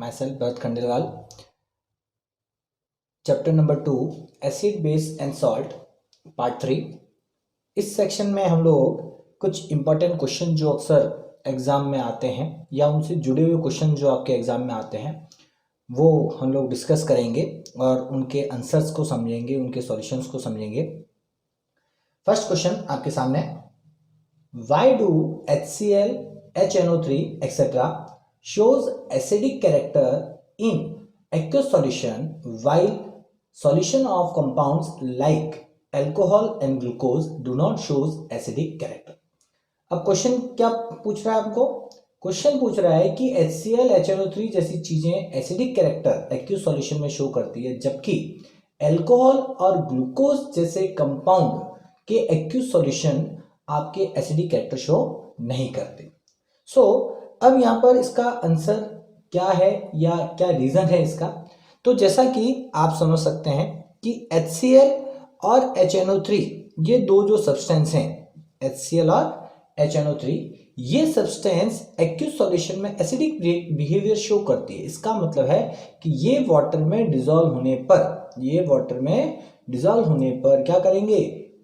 myself Bharat Khandelwal. Chapter number 2 acid base and salt part 3। इस section में हम लोग कुछ इम्पोर्टेंट क्वेश्चन जो अक्सर एग्ज़ाम में आते हैं या उनसे जुड़े हुए क्वेश्चन जो आपके एग्ज़ाम में आते हैं वो हम लोग डिस्कस करेंगे और उनके आंसर्स को समझेंगे, उनके सॉल्यूशंस को समझेंगे। फर्स्ट क्वेश्चन आपके सामने, why do HCl, HNO3 etcetera shows acidic character in aqueous solution while solution of compounds like alcohol and glucose do not shows acidic character। अब क्वेश्चन क्या पूछ रहा है आपको? क्वेश्चन पूछ रहा है कि HCl, HNO3 जैसी चीजें एसिडिक कैरेक्टर एक्यूस सॉल्यूशन में शो करती है, जबकि एल्कोहल और ग्लूकोज जैसे कंपाउंड के एक्यूस सॉल्यूशन आपके एसिडिक कैरेक्टर शो नहीं करते। अब यहाँ पर इसका आंसर क्या है या क्या रीजन है इसका? तो जैसा कि आप समझ सकते हैं कि HCl और HNO3 ये दो जो सब्सटेंस हैं, HCl और HNO3, ये सब्सटेंस एक्यूस सॉल्यूशन में एसिडिक बिहेवियर शो करती है। इसका मतलब है कि ये वाटर में डिसॉल्व होने पर क्या करेंगे?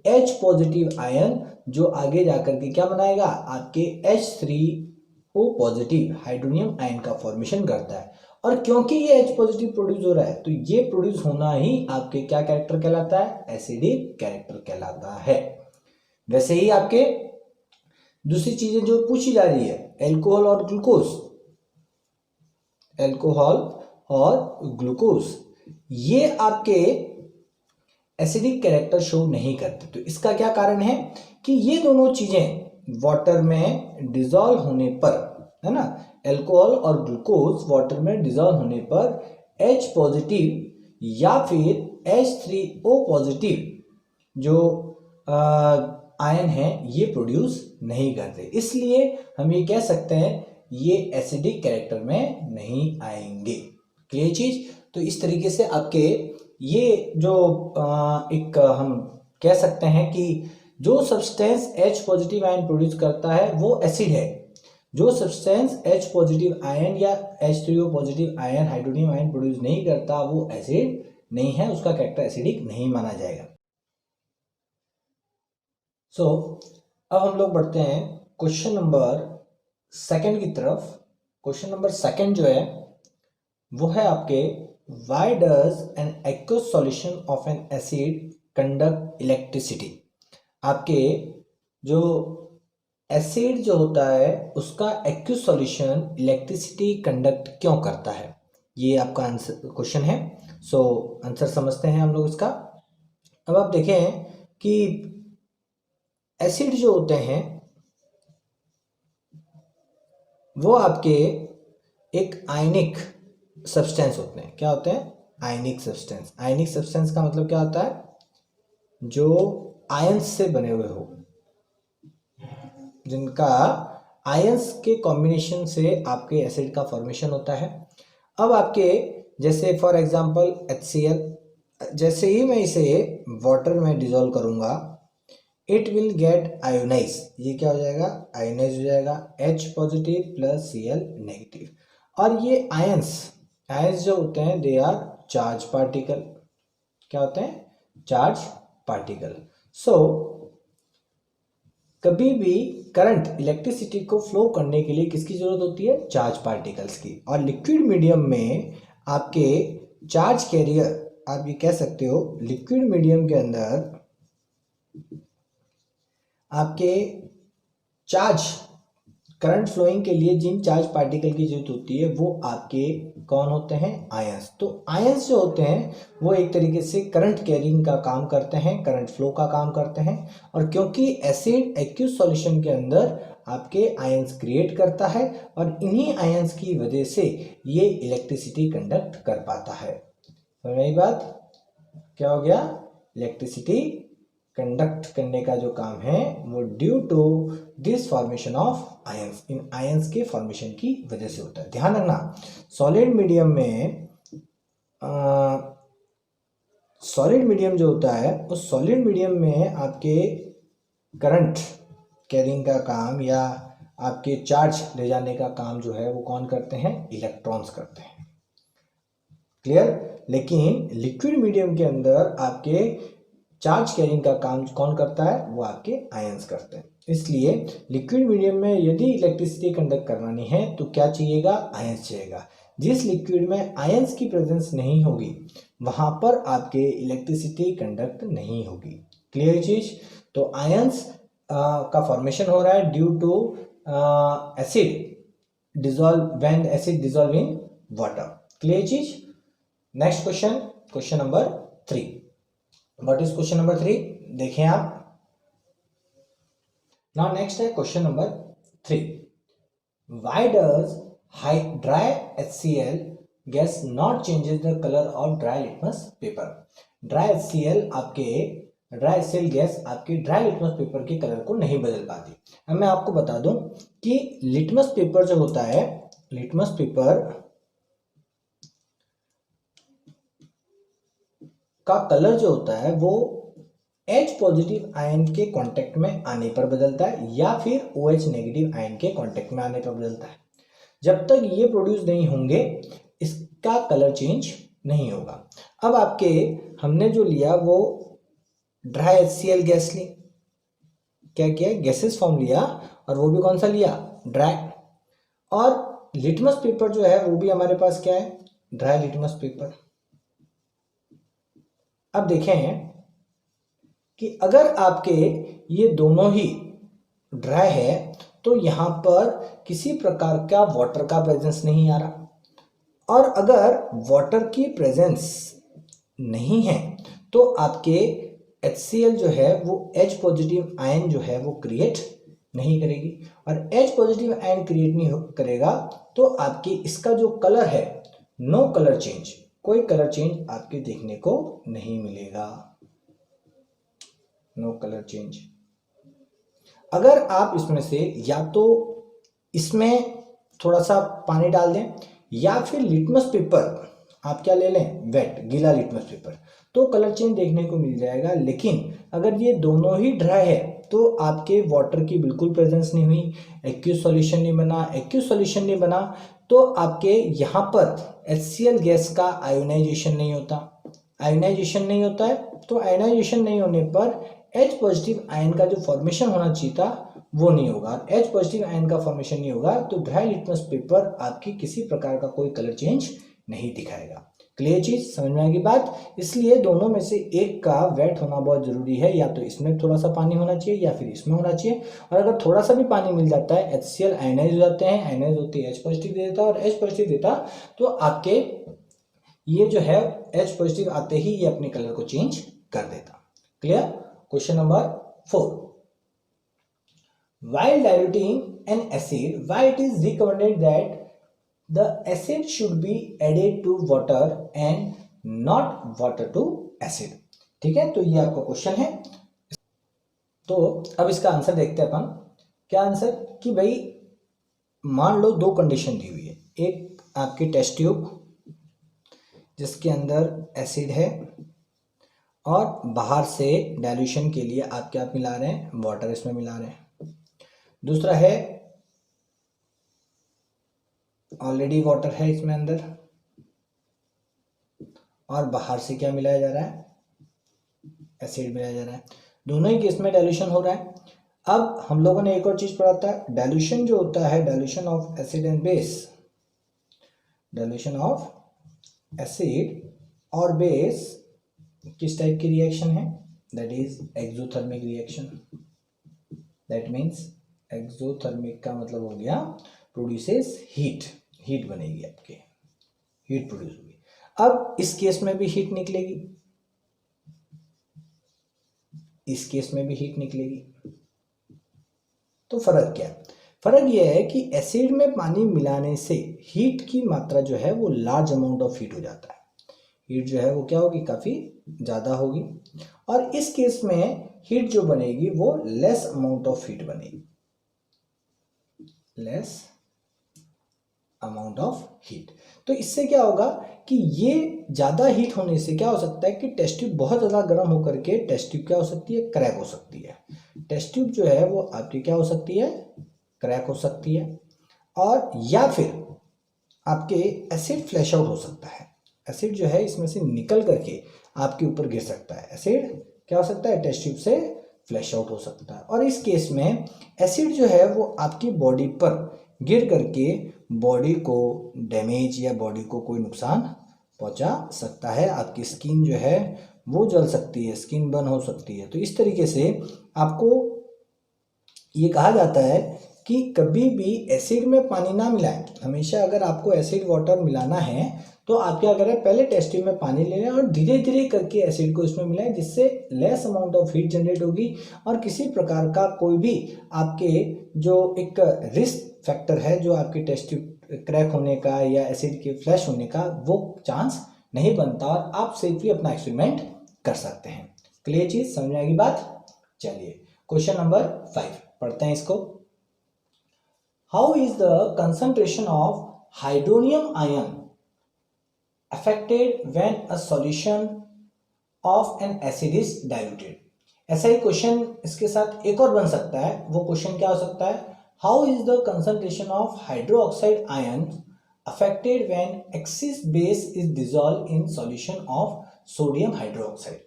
H पॉजिटिव आयन जो आगे जाकर के क्या बनाएगा? आपके H3O पॉजिटिव हाइड्रोनियम आयन का फॉर्मेशन करता है। और क्योंकि ये H पॉजिटिव प्रोड्यूस हो रहा है तो ये प्रोड्यूस होना ही आपके क्या कैरेक्टर कहलाता है? एसिडिक कैरेक्टर कहलाता है। वैसे ही आपके दूसरी चीजें जो पूछी जा रही है, एल्कोहल और ग्लूकोज, ये आपके एसिडिक कैरेक्टर शो नहीं करते। तो इसका क्या कारण है कि ये दोनों चीजें वाटर में डिसॉल्व होने पर, है ना, एल्कोहल और ग्लूकोज वाटर में डिसॉल्व होने पर H पॉजिटिव या फिर H3O पॉजिटिव जो आयन है ये प्रोड्यूस नहीं करते। इसलिए हम ये कह सकते हैं ये एसिडिक कैरेक्टर में नहीं आएंगे। क्लियर चीज? तो इस तरीके से आपके ये जो एक हम कह सकते हैं कि जो substance H positive ion produce करता है वो एसिड है। जो सब्सटेंस H पॉजिटिव आयन या H3O positive ion hydronium ion produce नहीं करता वो एसिड नहीं है, उसका कैरेक्टर एसिडिक नहीं माना जाएगा। अब हम लोग बढ़ते हैं क्वेश्चन नंबर सेकंड की तरफ। क्वेश्चन नंबर सेकंड जो है वो है आपके, why does an aqueous solution of N acid conduct electricity? आपके जो एसिड जो होता है उसका एक्वस सॉल्यूशन इलेक्ट्रिसिटी कंडक्ट क्यों करता है? ये आपका आंसर क्वेश्चन है। आंसर समझते हैं हम लोग इसका। अब आप देखें कि एसिड जो होते हैं वो आपके एक आयनिक सब्सटेंस होते हैं। क्या होते हैं? आयनिक सब्सटेंस। आयनिक सब्सटेंस का मतलब क्या होता है? जो आयंस से बने हुए हो, जिनका आयंस के कॉम्बिनेशन से आपके एसिड का फॉर्मेशन होता है। अब आपके जैसे फॉर एग्जांपल HCl, जैसे ही मैं इसे वाटर में डिसॉल्व करूंगा इट विल गेट आयोनाइज। ये क्या हो जाएगा? आयोनाइज हो जाएगा, H positive plus Cl negative. और ये आयंस जो होते हैं दे आर चार्ज पार्टिकल। क्या होते हैं? Charge particle. कभी भी करंट इलेक्ट्रिसिटी को फ्लो करने के लिए किसकी जरूरत होती है? चार्ज पार्टिकल्स की। और लिक्विड मीडियम में आपके चार्ज कैरियर, आप ये कह सकते हो लिक्विड मीडियम के अंदर आपके चार्ज करंट फ्लोइंग के लिए जिन चार्ज पार्टिकल की जरूरत होती है वो आपके कौन होते हैं? आयंस। तो आयंस जो होते हैं वो एक तरीके से करंट कैरिंग का काम करते हैं, करंट फ्लो का काम करते हैं। और क्योंकि एसिड एक्यूस सॉल्यूशन के अंदर आपके आयंस क्रिएट करता है और इन्हीं आयंस की वजह से ये इलेक्ट्रिसिटी कंडक्ट कर पाता है। समझ में आई बात? क्या हो गया? इलेक्ट्रिसिटी कंडक्ट करने का जो काम है वो due to this formation of ions, इन आयंस के फॉर्मेशन की वजह से होता है। ध्यान रखना, सॉलिड मीडियम जो होता है उस सॉलिड मीडियम में आपके करंट कैरिंग का काम या आपके चार्ज ले जाने का काम जो है वो कौन करते हैं? इलेक्ट्रॉन्स करते हैं। क्लियर। लेकिन लिक्विड मीडियम के अंदर आपके चार्ज कैरिंग का काम कौन करता है, वो आपके आयंस करते हैं। इसलिए लिक्विड मीडियम में यदि इलेक्ट्रिसिटी कंडक्ट करवानी है तो क्या चाहिएगा, आयंस चाहिएगा। जिस लिक्विड में आयंस की प्रेजेंस नहीं होगी वहां पर आपके इलेक्ट्रिसिटी कंडक्ट नहीं होगी। क्लियर चीज। तो आयंस का फॉर्मेशन हो रहा है due to acid dissolve when acid dissolve in water. Clear चीज। Next question, question number 3। What is question number 3, देखें आप। नाउ नेक्स्ट है question number 3। Why does dry HCl gas not changes the colour of dry litmus paper. Dry HCl gas आपके dry litmus paper के colour को नहीं बदल पाती। अब मैं आपको बता दूं कि लिटमस पेपर जो होता है, लिटमस पेपर का कलर जो होता है वो H पॉजिटिव आयन के कांटेक्ट में आने पर बदलता है या फिर OH नेगेटिव आयन के कांटेक्ट में आने पर बदलता है। जब तक ये प्रोड्यूस नहीं होंगे इसका कलर चेंज नहीं होगा। अब आपके हमने जो लिया वो ड्राई HCl गैस ली, क्या किया, गैसेस फॉर्म लिया, और वो भी कौन सा लिया, ड्राई। और लिटमस पेपर जो है वो भी हमारे पास क्या है, ड्राई लिटमस पेपर। अब देखें कि अगर आपके ये दोनों ही ड्राई है तो यहां पर किसी प्रकार का वाटर का प्रेजेंस नहीं आ रहा, और अगर वाटर की प्रेजेंस नहीं है तो आपके HCl जो है वो H पॉजिटिव आयन जो है वो क्रिएट नहीं करेगी, और H पॉजिटिव आयन क्रिएट नहीं करेगा तो आपके इसका जो कलर है, नो कलर चेंज, कोई कलर चेंज आपके देखने को नहीं मिलेगा, नो कलर चेंज। अगर आप इसमें से या तो इसमें थोड़ा सा पानी डाल दें या फिर लिटमस पेपर आप क्या ले लें, वेट गीला लिटमस पेपर, तो कलर चेंज देखने को मिल जाएगा। लेकिन अगर ये दोनों ही ड्राई है तो आपके वाटर की बिल्कुल प्रेजेंस नहीं हुई, एक्यूज सॉल्यूशन नहीं बना, एक्यूज सॉल्यूशन नहीं बना तो आपके यहाँ पर HCl गैस का आयोनाइजेशन नहीं होता, आयोनाइजेशन नहीं होता है, तो आयोनाइजेशन नहीं होने पर H पॉजिटिव आयन का जो फॉर्मेशन होना चाहिए था वो नहीं होगा। H पॉजिटिव आयन का फॉर्मेशन नहीं होगा तो ड्राई लिटमस पेपर आपकी किसी प्रकार का कोई कलर चेंज नहीं दिखाएगा। क्लियर चीज, समझ में आएगी बात। इसलिए दोनों में से एक का वेट होना बहुत जरूरी है, या तो इसमें थोड़ा सा पानी होना चाहिए या फिर इसमें होना चाहिए। और अगर थोड़ा सा भी पानी मिल जाता है HCl आयनाइज हो जाते हैं, आयनाइज होते H पॉजिटिव दे देता और H पॉजिटिव देता तो आपके ये जो है H पॉजिटिव आते ही ये अपने कलर को चेंज कर देता। Clear. Question number 4। While diluting an acid, why it is recommended that the acid should be added to water and not water to acid। ठीक है, तो ये आपका क्वेश्चन है। तो अब इसका आंसर देखते हैं अपन। क्या आंसर, कि भाई मान लो दो कंडीशन दी हुई है, एक आपकी टेस्ट ट्यूब जिसके अंदर एसिड है और बाहर से डाइल्यूशन के लिए आप क्या मिला रहे हैं, वाटर इसमें मिला रहे हैं। दूसरा है ऑलरेडी वाटर है इसमें अंदर और बाहर से क्या मिलाया जा रहा है, एसिड मिलाया जा रहा है। दोनों ही केस में डाइल्यूशन हो रहा है। अब हम लोगों ने एक और चीज पढ़ा था, डाइल्यूशन जो होता है, dilution of acid and base, dilution of acid और बेस किस टाइप की रिएक्शन है, that is exothermic reaction. That means exothermic का मतलब हो गया प्रोड्यूसेस हीट, हीट बनेगी आपके, हीट प्रोड्यूस होगी। अब इस केस में भी हीट निकलेगी, इस केस में भी हीट निकलेगी। तो फर्क क्या है, फर्क यह है कि एसिड में पानी मिलाने से हीट की मात्रा जो है वो लार्ज अमाउंट ऑफ हीट हो जाता है, हीट जो है वो क्या होगी, काफी ज्यादा होगी। और इस केस में हीट जो बनेगी वो लेस अमाउंट ऑफ हीट बनेगी, लेस अमाउंट ऑफ हीट। तो इससे क्या होगा कि ये ज्यादा हीट होने से क्या हो सकता है कि टेस्ट ट्यूब बहुत ज्यादा गर्म होकर के टेस्ट ट्यूब क्या हो सकती है, क्रैक हो सकती है। टेस्ट ट्यूब जो है वो आपकी क्या हो सकती है, क्रैक हो सकती है। और या फिर आपके एसिड फ्लैश आउट हो सकता है, एसिड जो है इसमें से निकल करके आपके ऊपर गिर सकता है। एसिड क्या हो सकता है, टेस्ट ट्यूब से फ्लैश आउट हो सकता है। और इस केस में एसिड जो है वो आपकी बॉडी पर गिर करके बॉडी को डैमेज या बॉडी को कोई नुकसान पहुंचा सकता है। आपकी स्किन जो है वो जल सकती है, स्किन बर्न हो सकती है। तो इस तरीके से आपको ये कहा जाता है कि कभी भी एसिड में पानी ना मिलाएं। हमेशा अगर आपको एसिड वाटर मिलाना है तो आप क्या करें, पहले टेस्ट ट्यूब में पानी ले लें और धीरे धीरे करके एसिड को इसमें मिलाएं, जिससे less amount of heat generate होगी और किसी प्रकार का कोई भी आपके जो एक रिस्क फैक्टर है जो आपके टेस्ट ट्यूब क्रैक होने का या एसिड के फ्लैश होने का, वो चांस नहीं बनता और आप सेफली अपना एक्सपेरिमेंट कर सकते हैं। क्लियर चीज, समझ में आएगी बात। चलिए क्वेश्चन नंबर 5 पढ़ते हैं इसको। How is the concentration of hydronium ion affected when a solution of an acid is diluted। ऐसा ही क्वेश्चन इसके साथ एक और बन सकता है। वो क्वेश्चन क्या हो सकता है, how is the concentration of hydroxide ion affected when excess base is dissolved in solution of sodium hydroxide.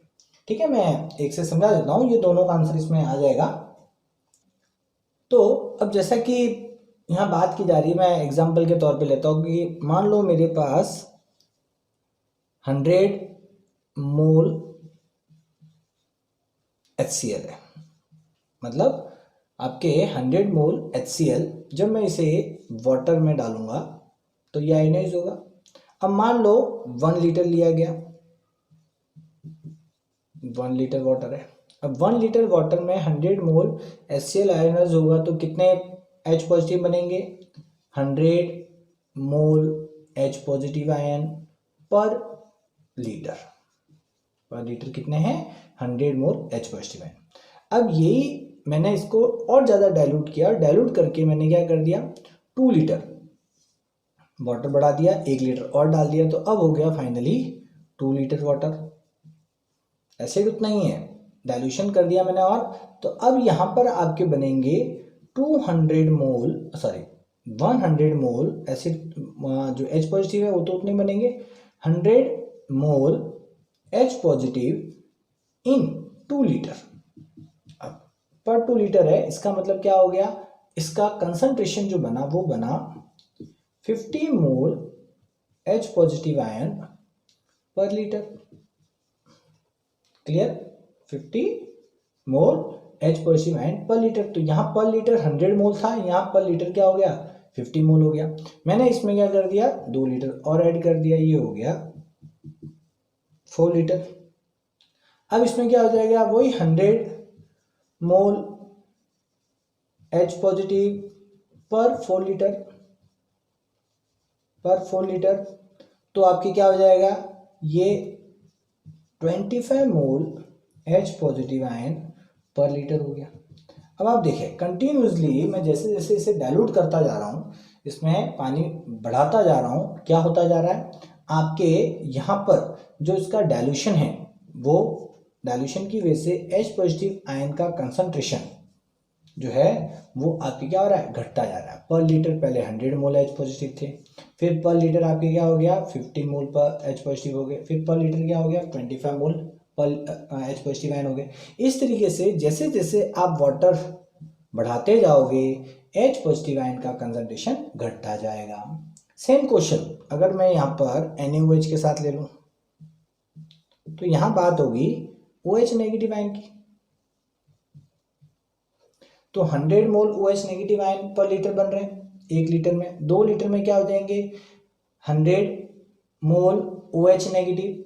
ठीक है, मैं एक से समझा देता हूं, ये दोनों का आंसर इसमें आ जाएगा। तो अब जैसा कि यहाँ बात की जा रही है, मैं एग्जाम्पल के तौर पे लेता हूँ कि मान लो मेरे पास 100 मोल HCl है, मतलब आपके 100 मोल HCl जब मैं इसे वाटर में डालूंगा तो ये आयनाइज होगा। अब मान लो 1 लीटर लिया गया, 1 लीटर वाटर है। अब 1 लीटर वाटर में 100 मोल HCl आयनाइज होगा तो कितने H पॉजिटिव बनेंगे, 100 मोल H पॉजिटिव आयन पर लीटर। पर लीटर कितने हैं, 100 मोल H पॉजिटिव आयन। अब यही मैंने इसको और ज़्यादा डाइल्यूट किया, डाइल्यूट करके मैंने क्या कर दिया, 2 लीटर वाटर बढ़ा दिया, 1 लीटर और डाल दिया, तो अब हो गया फाइनली 2 लीटर वाटर। एसिड उतना ही है, डाइल्यूशन कर दिया मैंने और, तो अब यहाँ पर आपके बनेंगे 100 मोल एसिड, जो H पॉजिटिव है वो तो उतने बनेंगे, 100 मोल H पॉजिटिव इन 2 लीटर। अब पर 2 लीटर है, इसका मतलब क्या हो गया, इसका कंसंट्रेशन जो बना वो बना 50 मोल H पॉजिटिव आयन पर लीटर। क्लियर, 50 मोल H पॉजिटिव आयन पर लीटर। तो यहाँ पर लीटर 100 मोल था, यहाँ पर लीटर क्या हो गया, 50 मोल हो गया। मैंने इसमें क्या कर दिया, 2 लीटर और ऐड कर दिया, ये हो गया 4 लीटर। अब इसमें क्या हो जाएगा, वही 100 मोल H पॉजिटिव पर 4 लीटर, तो आपके क्या हो जाएगा, ये 25 मोल H पॉजिटिव आयन पर लीटर हो गया। अब आप देखें कंटिन्यूसली मैं जैसे जैसे इसे डाइल्यूट करता जा रहा हूँ, इसमें पानी बढ़ाता जा रहा हूँ, क्या होता जा रहा है, आपके यहाँ पर जो इसका डाइल्यूशन है, वो डाइल्यूशन की वजह से H पॉजिटिव आयन का कंसंट्रेशन जो है वो आपके क्या हो रहा है, घटता जा रहा है। पर लीटर पहले 100 मोल H पॉजिटिव थे, फिर पर लीटर आपके क्या हो गया, 50 मोल पर H पॉजिटिव हो गए, फिर पर लीटर क्या हो गया, 25 मोल पर H पॉजिटिव आयन हो गए। इस तरीके से जैसे जैसे आप वाटर बढ़ाते जाओगे H पॉजिटिव आयन का कंसंट्रेशन घटता जाएगा। सेम क्वेश्चन अगर मैं यहाँ पर NaOH के साथ ले लूँ तो यहाँ बात होगी OH नेगेटिव आयन की। तो 100 मोल OH नेगेटिव आयन पर लीटर बन रहे हैं 1 लीटर में। 2 लीटर में क्या हो जाएंगे, 100 मोल OH नेगेटिव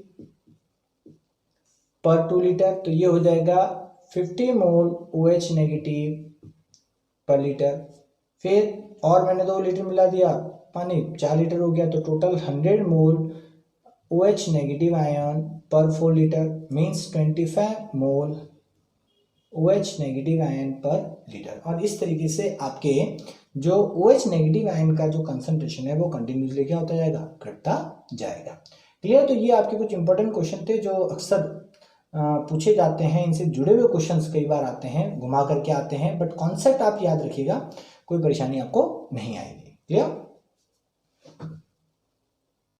पर 2 लीटर, तो ये हो जाएगा 50 मोल OH नेगेटिव पर लीटर। फिर और मैंने 2 लीटर मिला दिया पानी, 4 लीटर हो गया, तो टोटल 100 मोल OH नेगेटिव आयन पर 4 लीटर मीन्स 25 मोल OH नेगेटिव आयन पर लीटर। और इस तरीके से आपके जो OH नेगेटिव आयन का जो कंसंट्रेशन है वो कंटिन्यूसली क्या होता जाएगा, घटता जाएगा। क्लियर, तो ये आपके कुछ इंपॉर्टेंट क्वेश्चन थे जो अक्सर पूछे जाते हैं, इनसे जुड़े हुए क्वेश्चंस कई बार आते हैं, घुमा करके आते हैं, बट कॉन्सेप्ट आप याद रखिएगा, कोई परेशानी आपको नहीं आएगी। क्लियर।